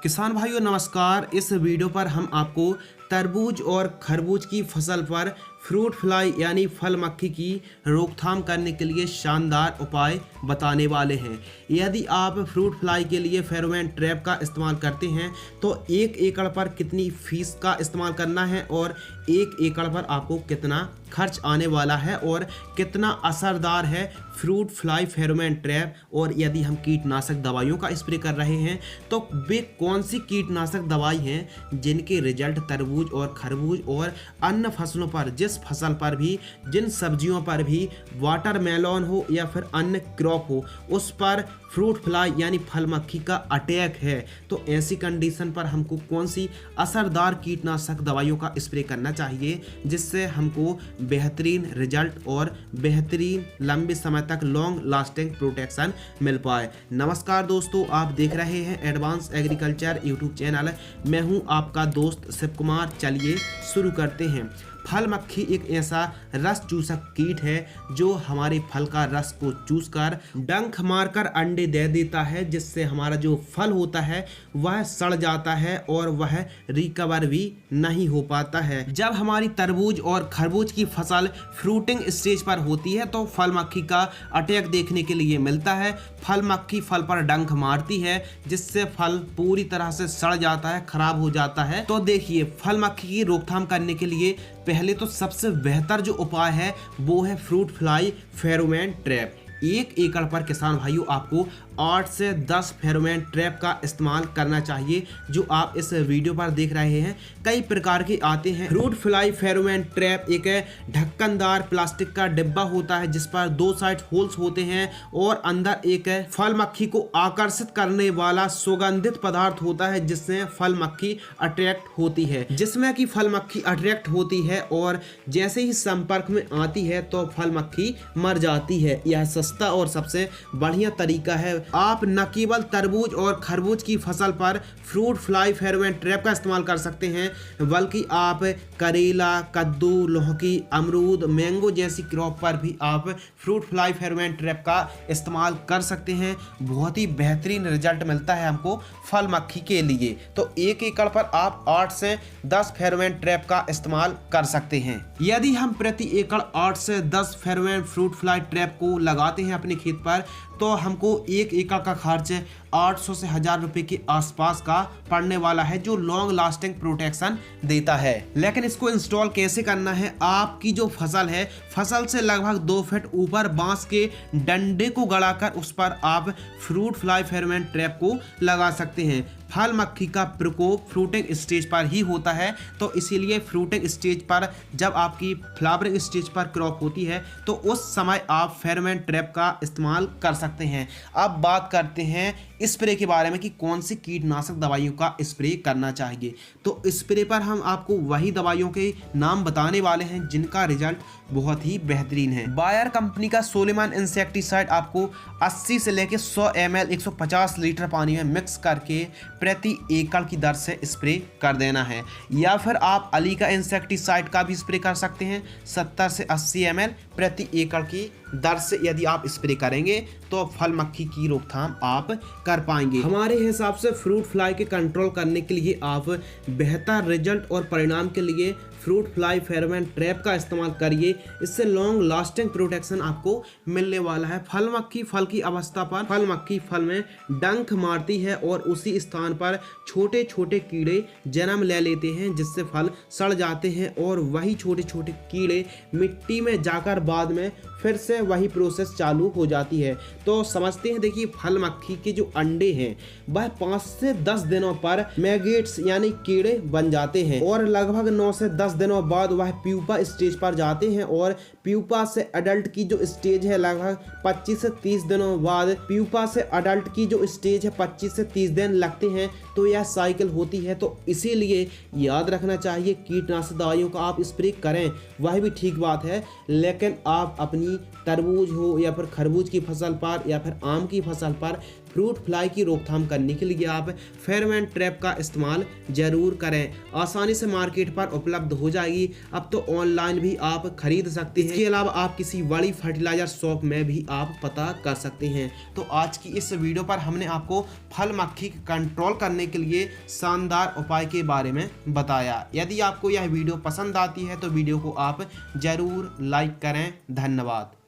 किसान भाइयों नमस्कार। इस वीडियो पर हम आपको तरबूज और खरबूज की फसल पर फ्रूट फ्लाई यानी फल मक्खी की रोकथाम करने के लिए शानदार उपाय बताने वाले हैं। यदि आप फ्रूट फ्लाई के लिए फेरोमोन ट्रैप का इस्तेमाल करते हैं तो 1 एकड़ पर कितनी फीस का इस्तेमाल करना है और 1 एकड़ पर आपको कितना खर्च आने वाला है और कितना असरदार है फ्रूट फ्लाई फेरोमोन ट्रैप, और यदि हम कीटनाशक दवाइयों का स्प्रे कर रहे हैं तो वे कौन सी कीटनाशक दवाई हैं जिनके रिजल्ट तरबूज और खरबूज और अन्य फसलों पर, जिस फसल पर भी, जिन सब्जियों पर भी, वाटरमेलन हो या फिर अन्य क्रॉप हो, उस पर फ्रूट फ्लाई यानी फल मक्खी का अटैक है, तो ऐसी कंडीशन पर हमको कौन सी असरदार कीटनाशक दवाइयों का स्प्रे करना चाहिए जिससे हमको बेहतरीन रिजल्ट और बेहतरीन लंबे समय तक लॉन्ग लास्टिंग प्रोटेक्शन मिल पाए। नमस्कार दोस्तों, आप देख रहे हैं एडवांस एग्रीकल्चर यूट्यूब चैनल। मैं हूं आपका दोस्त शिव कुमार। चलिए शुरू करते हैं। फल मक्खी एक ऐसा रस चूसक कीट है जो हमारे फल का रस को चूसकर डंक मारकर अंडे दे देता है, जिससे हमारा जो फल होता है वह सड़ जाता है और वह रिकवर भी नहीं हो पाता है। जब हमारी तरबूज और खरबूज की फसल फ्रूटिंग स्टेज पर होती है तो फल मक्खी का अटैक देखने के लिए मिलता है। फल मक्खी फल पर डंक मारती है जिससे फल पूरी तरह से सड़ जाता है, खराब हो जाता है। तो देखिए, फल मक्खी की रोकथाम करने के लिए पहले तो सबसे बेहतर जो उपाय है वो है फ्रूट फ्लाई फेरोमोन ट्रैप। 1 एकड़ पर किसान भाइयों आपको 8 से 10 फेरोमोन ट्रैप का इस्तेमाल करना चाहिए, जो आप इस वीडियो पर देख रहे हैं। कई प्रकार के आते हैं। फ्रूट फ्लाई फेरोमोन ट्रैप एक ढक्कनदार प्लास्टिक का डिब्बा होता है जिस पर 2 साइड होल्स होते हैं और अंदर एक फल मक्खी को आकर्षित करने वाला सुगंधित पदार्थ होता है जिससे फल मक्खी अट्रैक्ट होती है, जिसमें कि फल मक्खी अट्रैक्ट होती है और जैसे ही संपर्क में आती है तो फल मक्खी मर जाती है। यह सस्ता और सबसे बढ़िया तरीका है। आप न केवल तरबूज और खरबूज की फसल पर फ्रूट फ्लाई फेरोमोन ट्रैप का इस्तेमाल कर सकते हैं, बल्कि आप करेला, कद्दू, लौकी, अमरूद, मैंगो जैसी क्रॉप पर भी आप फ्रूट फ्लाई फेरोमोन ट्रैप का इस्तेमाल कर सकते हैं। बहुत ही बेहतरीन रिजल्ट मिलता है हमको फल मक्खी के लिए। तो 1 एकड़ पर आप 8 से 10 फेरोमोन ट्रैप का इस्तेमाल कर सकते हैं। यदि हम प्रति एकड़ 8 से 10 फेरोमोन फ्रूट फ्लाई ट्रैप को लगाते हैं अपने खेत पर तो हमको 1 एकड़ का खर्च 800 से 1000 रुपए के आसपास का पड़ने वाला है, जो लॉन्ग लास्टिंग प्रोटेक्शन देता है। लेकिन इसको इंस्टॉल कैसे करना है? आपकी जो फसल है, फसल से लगभग 2 फीट ऊपर बांस के डंडे को गड़ाकर उस पर आप फ्रूट फ्लाई फेरोमोन ट्रैप को लगा सकते हैं। फल मक्खी का प्रकोप फ्रूटिंग स्टेज पर ही होता है, तो इसीलिए फ्रूटिंग स्टेज पर, जब आपकी फ्लावरिंग स्टेज पर क्रॉप होती है तो उस समय आप फेरोमोन ट्रैप का इस्तेमाल कर सकते हैं। अब बात करते हैं स्प्रे के बारे में कि कौन सी कीटनाशक दवाइयों का स्प्रे करना चाहिए। तो स्प्रे पर हम आपको वही दवाइयों के नाम बताने वाले हैं जिनका रिजल्ट बहुत ही बेहतरीन है। बायर कंपनी का सोलेमन इंसेक्टिसाइड आपको 80 से लेकर 100 ml 150 लीटर पानी में मिक्स करके प्रति एकड़ की दर से स्प्रे कर देना है। या फिर आप अली का इंसेक्टिसाइड का भी स्प्रे कर सकते हैं 70 से 80 ml प्रति एकड़ की दर से। यदि आप स्प्रे करेंगे तो फल मक्खी की रोकथाम आप कर पाएंगे। हमारे हिसाब से फ्रूट फ्लाई के कंट्रोल करने के लिए आप बेहतर रिजल्ट और परिणाम के लिए फ्रूट फ्लाई फेरोमोन ट्रैप का इस्तेमाल करिए। इससे लॉन्ग लास्टिंग प्रोटेक्शन आपको मिलने वाला है। फल मक्खी फल की अवस्था पर फल मक्खी फल में डंक मारती है और उसी स्थान पर छोटे छोटे कीड़े जन्म ले लेते हैं जिससे फल सड़ जाते हैं और वही छोटे छोटे कीड़े मिट्टी में जाकर बाद में फिर से वही प्रोसेस चालू हो जाती है। तो समझते हैं, देखिए, फल मक्खी के जो अंडे हैं वह 5 से 10 दिनों पर मैगेट्स यानी कीड़े बन जाते हैं और लगभग 9 से 10 दिनों बाद वह प्यूपा स्टेज पर जाते हैं और प्यूपा से अडल्ट की जो स्टेज है लगभग 25 से 30 दिनों बाद, प्यूपा से अडल्ट की जो स्टेज है 25 से 30 दिन लगते हैं। तो यह साइकिल होती है। तो इसीलिए याद रखना चाहिए, कीटनाशक दवाइयों का आप स्प्रे करें वह भी ठीक बात है, लेकिन आप अपनी तरबूज हो या फिर खरबूज की फसल पर या फिर आम की फसल पर फ्रूट फ्लाई की रोकथाम करने के लिए आप फेरोमोन ट्रैप का इस्तेमाल जरूर करें। आसानी से मार्केट पर उपलब्ध हो जाएगी, अब तो ऑनलाइन भी आप खरीद सकते हैं। इसके अलावा आप किसी बड़ी फर्टिलाइजर शॉप में भी आप पता कर सकते हैं। तो आज की इस वीडियो पर हमने आपको फल मक्खी कंट्रोल करने के लिए शानदार उपाय के बारे में बताया। यदि आपको यह वीडियो पसंद आती है तो वीडियो को आप जरूर लाइक करें। धन्यवाद।